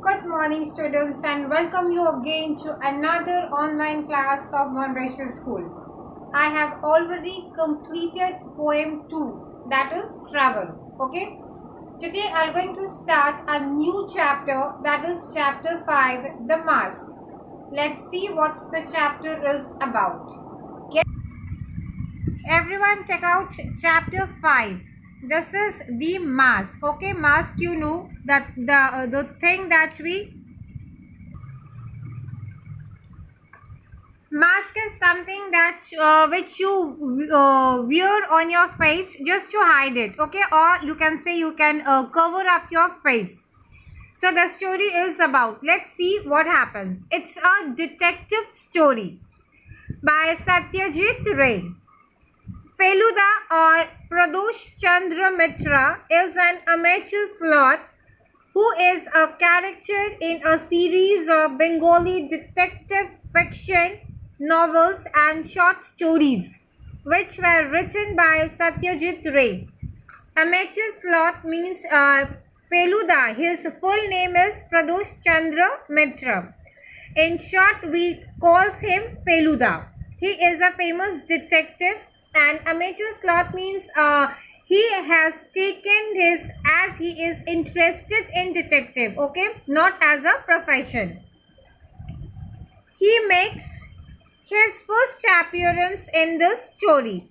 Good morning, students, and welcome you again to another online class of Monash School. I have already completed poem 2, that is travel. Okay, today I'm going to start a new chapter, that is chapter 5, the mask. Let's see what the chapter is about. Everyone check out chapter 5. This is the mask. Okay, mask, you know that the thing that we mask is something that which you wear on your face just to hide it. Okay, or you can say you can cover up your face. So the story is about, let's see what happens. It's a detective story by Satyajit Ray. Feluda or Pradosh Chandra Mitra is an amateur sleuth who is a character in a series of Bengali detective fiction novels and short stories, which were written by Satyajit Ray. Amateur sleuth means Feluda. His full name is Pradosh Chandra Mitra. In short, we calls him Feluda. He is a famous detective, and amateur sleuth means he has taken this as he is interested in detective. Okay, not as a profession. He makes his first appearance in this story.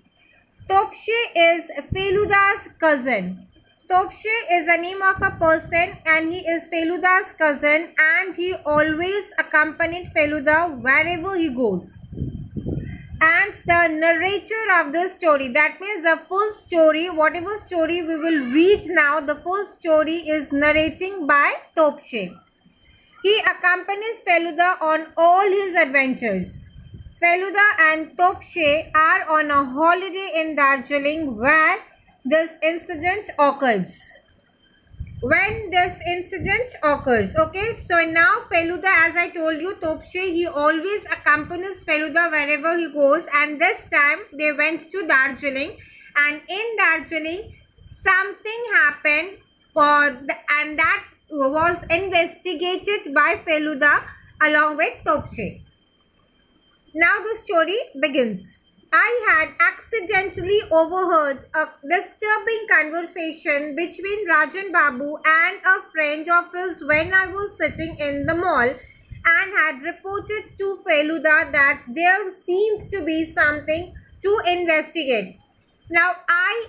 Topshe is Feluda's cousin. Topshe is a name of a person and he is Feluda's cousin, and he always accompanied Feluda wherever he goes. And the narrator of the story, that means the full story, whatever story we will read now, the full story is narrating by Topshe. He accompanies Feluda on all his adventures. Feluda and Topshe are on a holiday in Darjeeling where this incident occurs. Okay, so now Feluda, as I told you, Topshe, he always accompanies Feluda wherever he goes, and this time they went to Darjeeling, and in Darjeeling something happened and that was investigated by Feluda along with Topshe. Now the story begins. I had accidentally overheard a disturbing conversation between Rajan Babu and a friend of his when I was sitting in the mall, and had reported to Feluda that there seems to be something to investigate. Now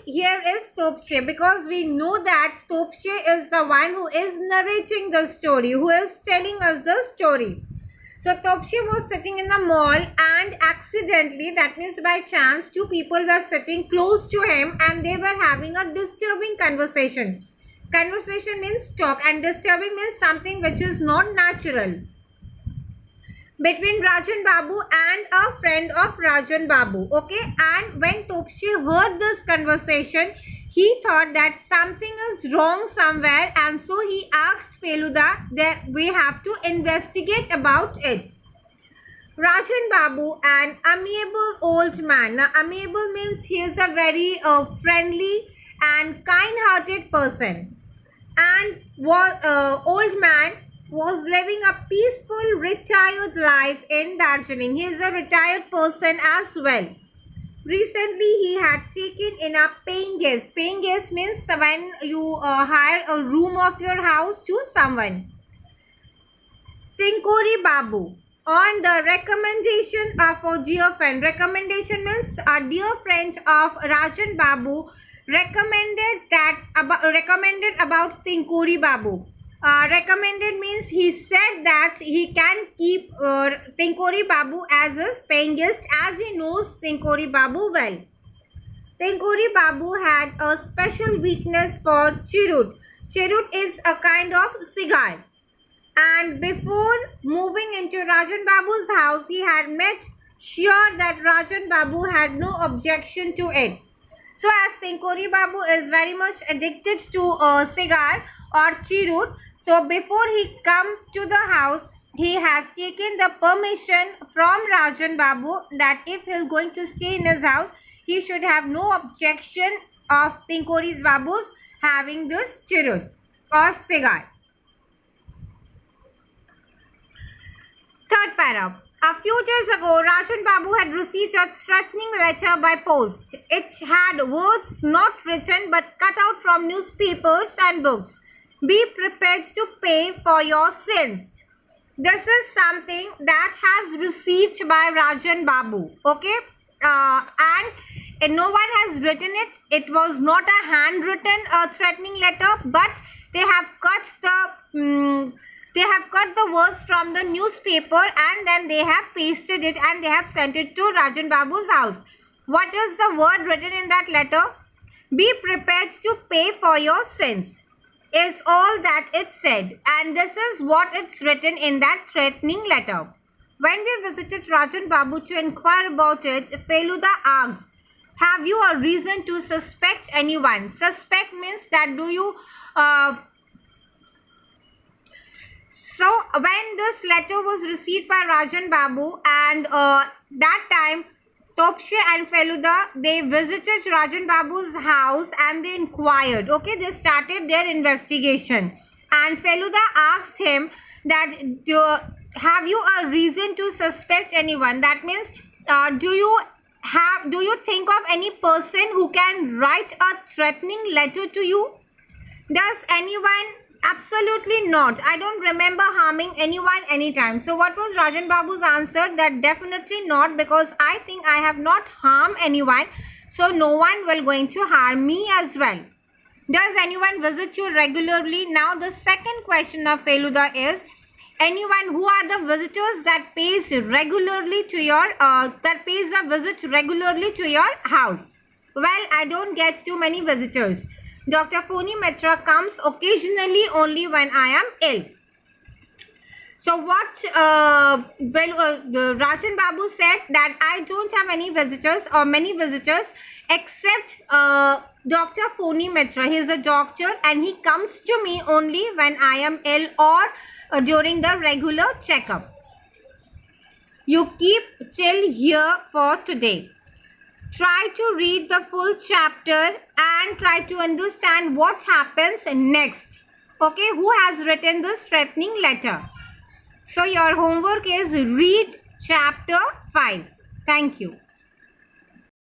here is Topshe, because we know that Topshe is the one who is narrating the story, who is telling us the story. So Topshe was sitting in the mall, and accidentally, that means by chance, two people were sitting close to him and they were having a disturbing conversation. Conversation means talk, and disturbing means something which is not natural. Between Rajan Babu and a friend of Rajan Babu. Okay, and when Topshe heard this conversation, he thought that something is wrong somewhere, and so he asked Feluda that we have to investigate about it. Rajan Babu, an amiable old man. Now, amiable means he is a very friendly and kind-hearted person. And old man was living a peaceful, retired life in Darjeeling. He is a retired person as well. Recently, he had taken in a paying guest. Paying guest means when you hire a room of your house to someone. Tinkori Babu. On the recommendation of a dear friend. Recommendation means a dear friend of Rajan Babu recommended about Tinkori Babu. Recommended means he said that he can keep Tinkori Babu as his paying guest, as he knows Tinkori Babu well. Tinkori Babu had a special weakness for chirut. Chirut is a kind of cigar. And before moving into Rajan Babu's house, he had made sure that Rajan Babu had no objection to it. So as Tinkori Babu is very much addicted to a cigar or chirut, so before he come to the house, he has taken the permission from Rajan Babu that if he is going to stay in his house, he should have no objection of Tinkori Babu's having this chirut or cigar. Third para. A few days ago, Rajan Babu had received a threatening letter by post. It had words not written but cut out from newspapers and books. Be prepared to pay for your sins. This is something that has received by Rajan Babu. Okay? And no one has written it. It was not a handwritten threatening letter, but they have cut the words from the newspaper and then they have pasted it and they have sent it to Rajan Babu's house. What is the word written in that letter? Be prepared to pay for your sins is all that it said, and this is what it's written in that threatening letter. When we visited Rajan Babu to inquire about it, Feluda asked, have you a reason to suspect anyone? Suspect means that do you... So when this letter was received by Rajan Babu, and that time Topshe and Feluda, they visited Rajan Babu's house and they inquired. Okay, they started their investigation. And Feluda asked him that, have you a reason to suspect anyone? That means, do you think of any person who can write a threatening letter to you? Does anyone? Absolutely not. I don't remember harming anyone anytime. So what was Rajan Babu's answer? That definitely not, because I think I have not harmed anyone. So no one will going to harm me as well. Does anyone visit you regularly? Now the second question of Feluda is, anyone who are the visitors that pays regularly to your that pays a visit regularly to your house? Well, I don't get too many visitors. Dr. Phony Mitra comes occasionally only when I am ill. So what Rajan Babu said that I don't have any visitors or many visitors except Dr. Phony Mitra. He is a doctor and he comes to me only when I am ill or during the regular checkup. You keep till here for today. Try to read the full chapter and try to understand what happens next. Okay, who has written this threatening letter? So your homework is read chapter 5. Thank you.